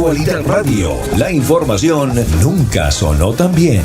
Actualidad Radio, la información nunca sonó tan bien.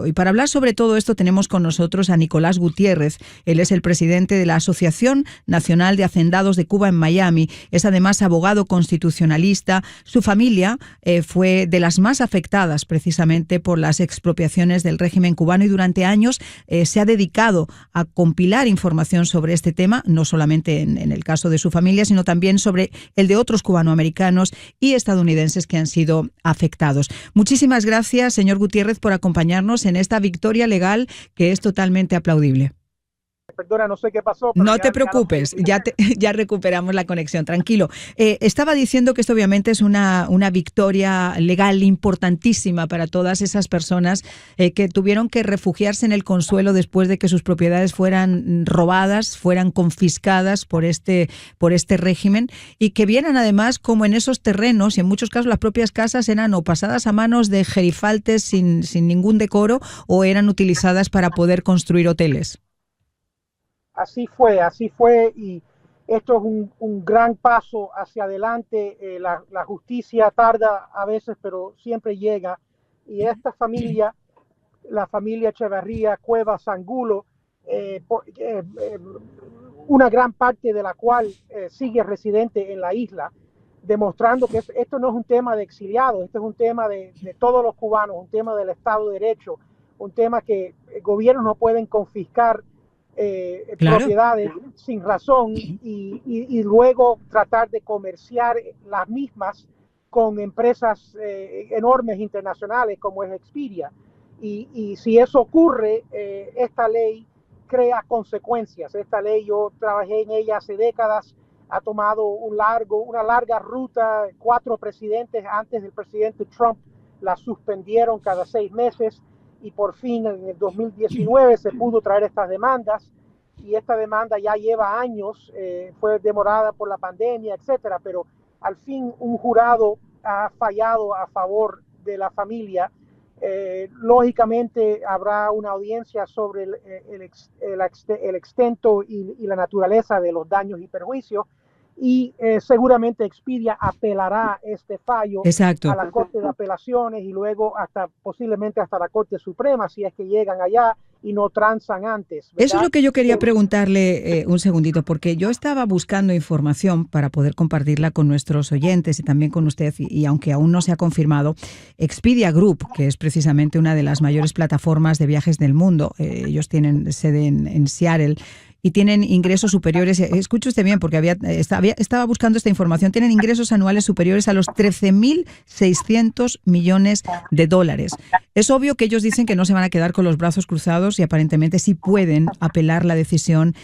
Y para hablar sobre todo esto tenemos con nosotros a Nicolás Gutiérrez. Él es el presidente de la Asociación Nacional de Hacendados de Cuba en Miami. Es además abogado constitucionalista. Su familia fue de las más afectadas precisamente por las expropiaciones del régimen cubano y durante años se ha dedicado a compilar información sobre este tema, no solamente en el caso de su familia, sino también sobre el de otros cubanoamericanos y estadounidenses que han sido afectados. Muchísimas gracias, señor Gutiérrez, por acompañarnos en esta victoria legal que es totalmente aplaudible. Perdona, no sé qué pasó. No te preocupes, ya recuperamos la conexión, tranquilo. Estaba diciendo que esto obviamente es una victoria legal importantísima para todas esas personas que tuvieron que refugiarse en el Consuelo después de que sus propiedades fueran robadas, fueran confiscadas por este régimen y que vieran además como en esos terrenos y en muchos casos las propias casas eran o pasadas a manos de gerifaltes sin ningún decoro o eran utilizadas para poder construir hoteles. Así fue y esto es un gran paso hacia adelante. La justicia tarda a veces, pero siempre llega. Y esta familia, la familia Echeverría Cuevas Angulo, una gran parte de la cual sigue residente en la isla, demostrando que esto no es un tema de exiliados, esto es un tema de todos los cubanos, un tema del Estado de Derecho, un tema que gobiernos no pueden confiscar Claro. propiedades sin razón y luego tratar de comerciar las mismas con empresas enormes internacionales como es Expedia. Y si eso ocurre, esta ley crea consecuencias. Esta ley, yo trabajé en ella hace décadas, ha tomado una larga ruta. 4 presidentes antes del presidente Trump la suspendieron cada 6 meses. Y por fin en el 2019 se pudo traer estas demandas y esta demanda ya lleva años, fue demorada por la pandemia, etcétera, pero al fin un jurado ha fallado a favor de la familia. Lógicamente habrá una audiencia sobre el extento y la naturaleza de los daños y perjuicios y seguramente Expedia apelará este fallo Exacto. a la Corte de Apelaciones y luego posiblemente hasta la Corte Suprema si es que llegan allá y no transan antes, ¿verdad? Eso es lo que yo quería preguntarle un segundito, porque yo estaba buscando información para poder compartirla con nuestros oyentes y también con usted, y aunque aún no se ha confirmado, Expedia Group, que es precisamente una de las mayores plataformas de viajes del mundo, ellos tienen sede en Seattle, y tienen ingresos superiores, escuche usted bien porque estaba buscando esta información, tienen ingresos anuales superiores a los 13.600 millones de dólares. Es obvio que ellos dicen que no se van a quedar con los brazos cruzados y aparentemente sí pueden apelar la decisión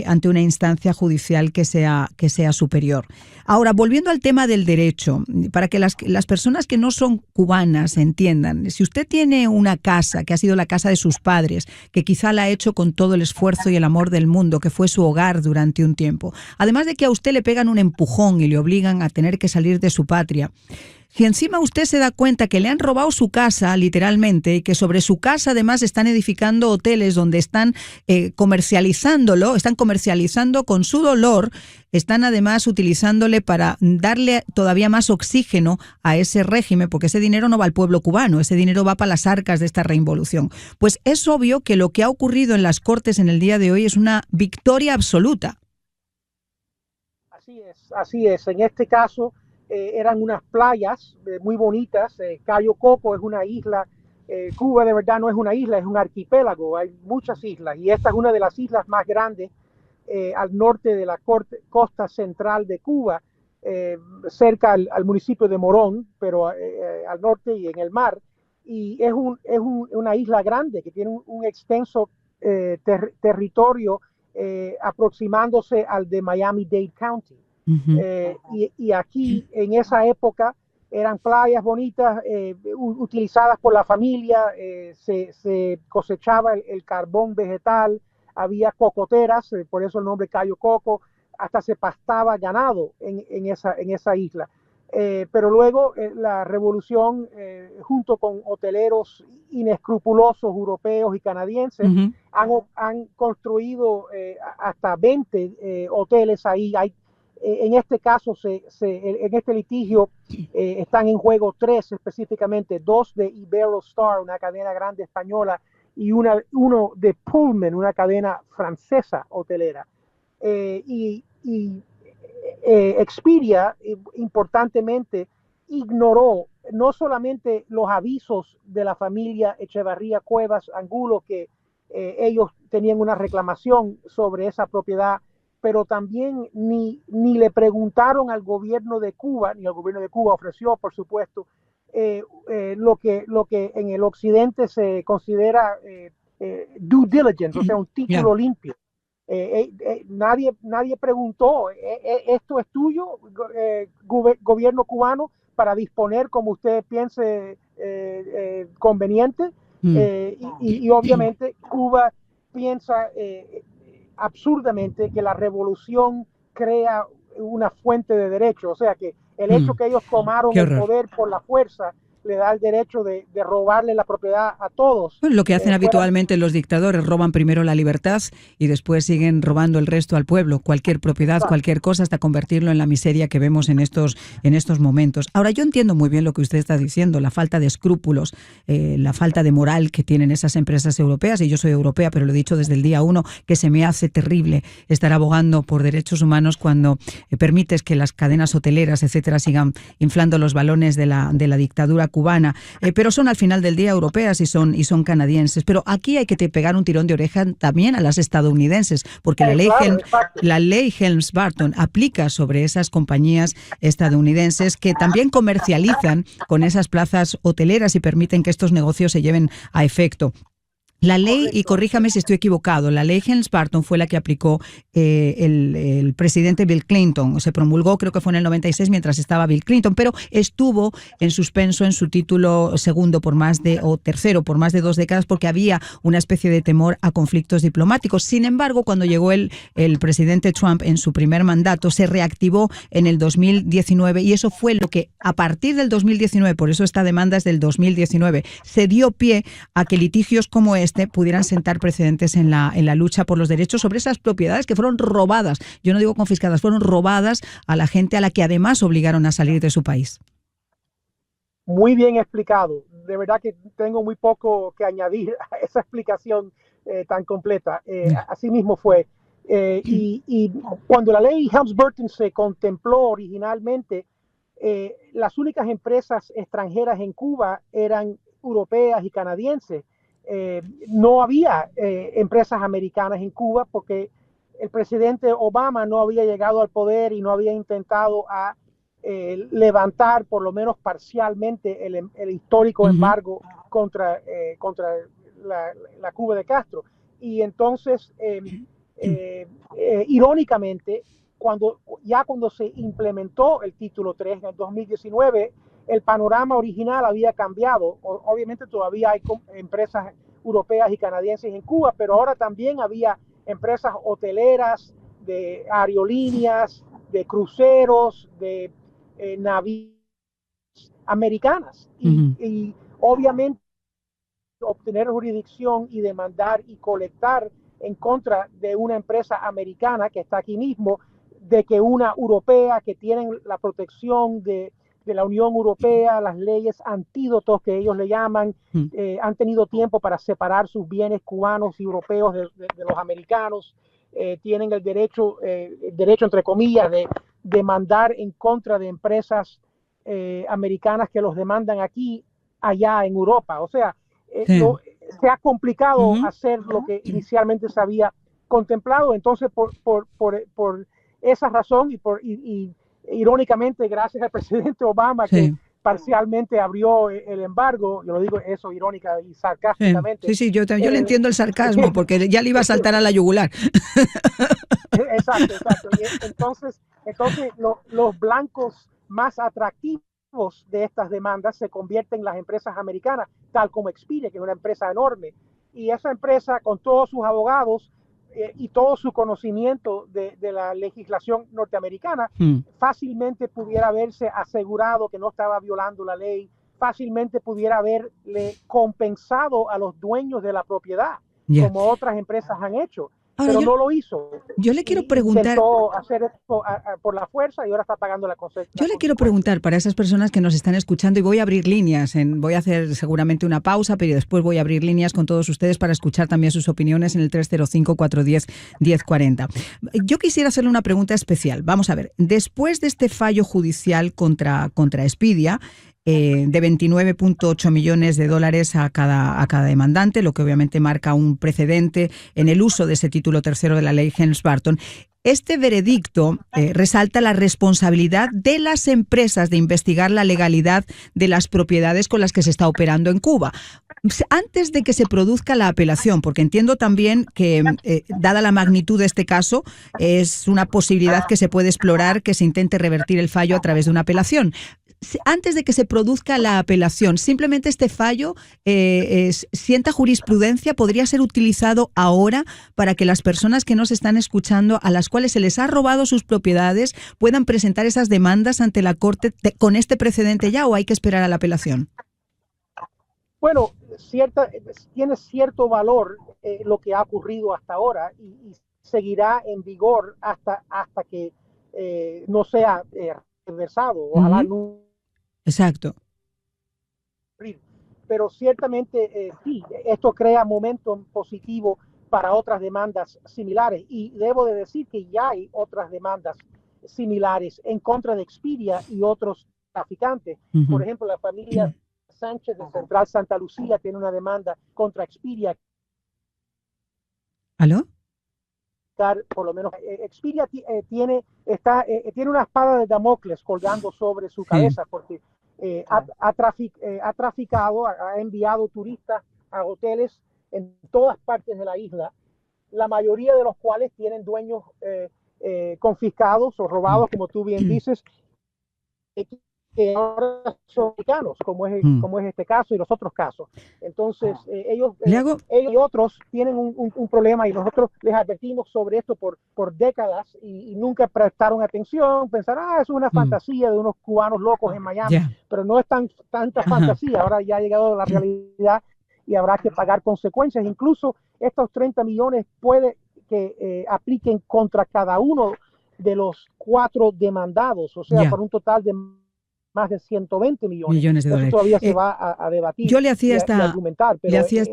ante una instancia judicial que sea superior. Ahora, volviendo al tema del derecho, para que las personas que no son cubanas entiendan, si usted tiene una casa que ha sido la casa de sus padres, que quizá la ha hecho con todo el esfuerzo y el amor del mundo, que fue su hogar durante un tiempo, además de que a usted le pegan un empujón y le obligan a tener que salir de su patria, si encima usted se da cuenta que le han robado su casa, literalmente, y que sobre su casa además están edificando hoteles donde están comercializándolo, están comercializando con su dolor, están además utilizándole para darle todavía más oxígeno a ese régimen, porque ese dinero no va al pueblo cubano, ese dinero va para las arcas de esta reinvolución. Pues es obvio que lo que ha ocurrido en las Cortes en el día de hoy es una victoria absoluta. Así es. En este caso, eran unas playas muy bonitas. Cayo Coco es una isla. Cuba de verdad no es una isla, es un archipiélago. Hay muchas islas y esta es una de las islas más grandes al norte de la costa central de Cuba, cerca al municipio de Morón, pero al norte y en el mar. Y es una isla grande que tiene un extenso territorio aproximándose al de Miami-Dade County. Uh-huh. Y aquí en esa época eran playas bonitas utilizadas por la familia, se cosechaba el carbón vegetal, había cocoteras, por eso el nombre Cayo Coco, hasta se pastaba ganado en esa isla. Pero luego la revolución, junto con hoteleros inescrupulosos europeos y canadienses, uh-huh. han construido hasta 20 hoteles ahí. Hay En este caso, en este litigio están en juego 3 específicamente, 2 de Iberostar, una cadena grande española, y uno de Pullman, una cadena francesa hotelera. Expedia, importantemente, ignoró no solamente los avisos de la familia Echevarría Cuevas Angulo, que ellos tenían una reclamación sobre esa propiedad, pero también ni le preguntaron al gobierno de Cuba, ni el gobierno de Cuba ofreció, por supuesto, lo que en el occidente se considera due diligence, o sea, un título limpio. Nadie preguntó, ¿esto es tuyo, gobierno cubano, para disponer como usted piense conveniente? Y obviamente Cuba piensa absurdamente que la revolución crea una fuente de derecho, o sea que el hecho que ellos tomaron el poder por la fuerza le da el derecho de robarle la propiedad a todos. Lo que hacen habitualmente los dictadores, roban primero la libertad y después siguen robando el resto al pueblo, cualquier propiedad, cualquier cosa, hasta convertirlo en la miseria que vemos en estos momentos. Ahora, yo entiendo muy bien lo que usted está diciendo, la falta de escrúpulos, la falta de moral que tienen esas empresas europeas, y yo soy europea, pero lo he dicho desde el día 1, que se me hace terrible estar abogando por derechos humanos cuando permites que las cadenas hoteleras, etcétera, sigan inflando los balones de la dictadura cubana, pero son al final del día europeas y son canadienses. Pero aquí hay que pegar un tirón de oreja también a las estadounidenses, porque la ley Helms-Burton aplica sobre esas compañías estadounidenses que también comercializan con esas plazas hoteleras y permiten que estos negocios se lleven a efecto. La ley, y corríjame si estoy equivocado, la ley Helms-Burton fue la que aplicó el presidente Bill Clinton. Se promulgó, creo que fue en el 96 mientras estaba Bill Clinton, pero estuvo en suspenso en su título segundo o tercero por más de 2 décadas porque había una especie de temor a conflictos diplomáticos. Sin embargo, cuando llegó el presidente Trump en su primer mandato, se reactivó en el 2019 y eso fue lo que a partir del 2019, por eso esta demanda es del 2019, se dio pie a que litigios como pudieran sentar precedentes en la lucha por los derechos sobre esas propiedades que fueron robadas, yo no digo confiscadas, fueron robadas a la gente a la que además obligaron a salir de su país. Muy bien explicado. De verdad que tengo muy poco que añadir a esa explicación tan completa. Así mismo fue. Y cuando la ley Helms-Burton se contempló originalmente, las únicas empresas extranjeras en Cuba eran europeas y canadienses. No había empresas americanas en Cuba porque el presidente Obama no había llegado al poder y no había intentado levantar por lo menos parcialmente el histórico embargo contra la Cuba de Castro. Y entonces, irónicamente, cuando se implementó el título 3 en el 2019, el panorama original había cambiado. Obviamente todavía hay empresas europeas y canadienses en Cuba, pero ahora también había empresas hoteleras, de aerolíneas, de cruceros, de navíos americanas. Y obviamente obtener jurisdicción y demandar y colectar en contra de una empresa americana que está aquí mismo, de que una europea que tienen la protección de la Unión Europea, las leyes antídotos que ellos le llaman, han tenido tiempo para separar sus bienes cubanos y europeos de los americanos, tienen el derecho entre comillas de demandar en contra de empresas americanas que los demandan aquí, allá en Europa. O sea, se ha complicado hacer lo que inicialmente se había contemplado. Entonces, por esa razón y irónicamente, gracias al presidente Obama, que parcialmente abrió el embargo, yo lo digo eso irónica y sarcásticamente. Sí, yo le entiendo el sarcasmo, porque ya le iba a saltar a la yugular. Exacto. Y entonces los blancos más atractivos de estas demandas se convierten en las empresas americanas, tal como Expedia, que es una empresa enorme. Y esa empresa, con todos sus abogados y todo su conocimiento de la legislación norteamericana, fácilmente pudiera haberse asegurado que no estaba violando la ley, fácilmente pudiera haberle compensado a los dueños de la propiedad, como otras empresas han hecho. Ahora, pero no lo hizo. Yo le quiero preguntar. Intentó hacer esto por la fuerza y ahora está pagando la consecuencia. Yo le quiero preguntar para esas personas que nos están escuchando, y voy a abrir líneas, voy a hacer seguramente una pausa, pero después voy a abrir líneas con todos ustedes para escuchar también sus opiniones en el 305-410-1040. Yo quisiera hacerle una pregunta especial. Vamos a ver, después de este fallo judicial contra Expedia, de 29.8 millones de dólares a cada demandante, lo que obviamente marca un precedente en el uso de ese título tercero de la ley Helms-Burton. Este veredicto resalta la responsabilidad de las empresas de investigar la legalidad de las propiedades con las que se está operando en Cuba. Antes de que se produzca la apelación, porque entiendo también que, dada la magnitud de este caso, es una posibilidad que se puede explorar que se intente revertir el fallo a través de una apelación. Antes de que se produzca la apelación, simplemente este fallo sienta jurisprudencia, podría ser utilizado ahora para que las personas que nos están escuchando, a las cuales se les ha robado sus propiedades, puedan presentar esas demandas ante la Corte con este precedente ya, ¿o hay que esperar a la apelación? Bueno, tiene cierto valor lo que ha ocurrido hasta ahora y seguirá en vigor hasta que no sea reversado. Ojalá no. Exacto. Pero ciertamente sí, esto crea momentum positivo para otras demandas similares, y debo de decir que ya hay otras demandas similares en contra de Expedia y otros traficantes. Por ejemplo, la familia Sánchez de Central Santa Lucía tiene una demanda contra Expedia. ¿Aló? Por lo menos Expedia tiene una espada de Damocles colgando sobre su cabeza, porque ha traficado, ha enviado turistas a hoteles en todas partes de la isla, la mayoría de los cuales tienen dueños confiscados o robados, como tú bien dices, que ahora son mexicanos, como es este caso y los otros casos. Entonces, ellos y otros tienen un problema, y nosotros les advertimos sobre esto por décadas y nunca prestaron atención. Pensaron, es una fantasía de unos cubanos locos en Miami, pero no es tanta fantasía. Ahora ya ha llegado la realidad y habrá que pagar consecuencias. Incluso estos 30 millones puede que apliquen contra cada uno de los 4 demandados, o sea, por un total de más de 120 millones de dólares. Eso todavía se va a debatir. Yo le hacía y argumentar, pero es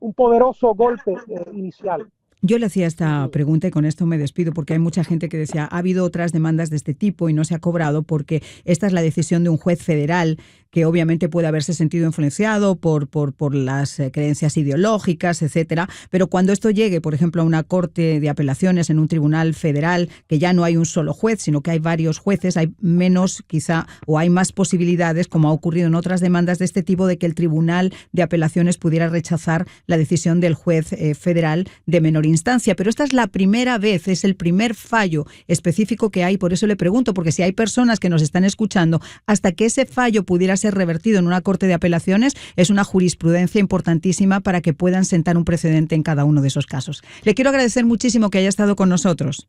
un poderoso golpe inicial. Yo le hacía esta pregunta y con esto me despido, porque hay mucha gente que decía, ha habido otras demandas de este tipo y no se ha cobrado porque esta es la decisión de un juez federal que obviamente puede haberse sentido influenciado por las creencias ideológicas, etcétera, pero cuando esto llegue, por ejemplo, a una corte de apelaciones en un tribunal federal, que ya no hay un solo juez, sino que hay varios jueces, hay menos quizá, o hay más posibilidades, como ha ocurrido en otras demandas de este tipo, de que el tribunal de apelaciones pudiera rechazar la decisión del juez federal de menor instancia. Pero esta es la primera vez, es el primer fallo específico que hay. Por eso le pregunto, porque si hay personas que nos están escuchando, hasta que ese fallo pudiera ser revertido en una corte de apelaciones, es una jurisprudencia importantísima para que puedan sentar un precedente en cada uno de esos casos. Le quiero agradecer muchísimo que haya estado con nosotros.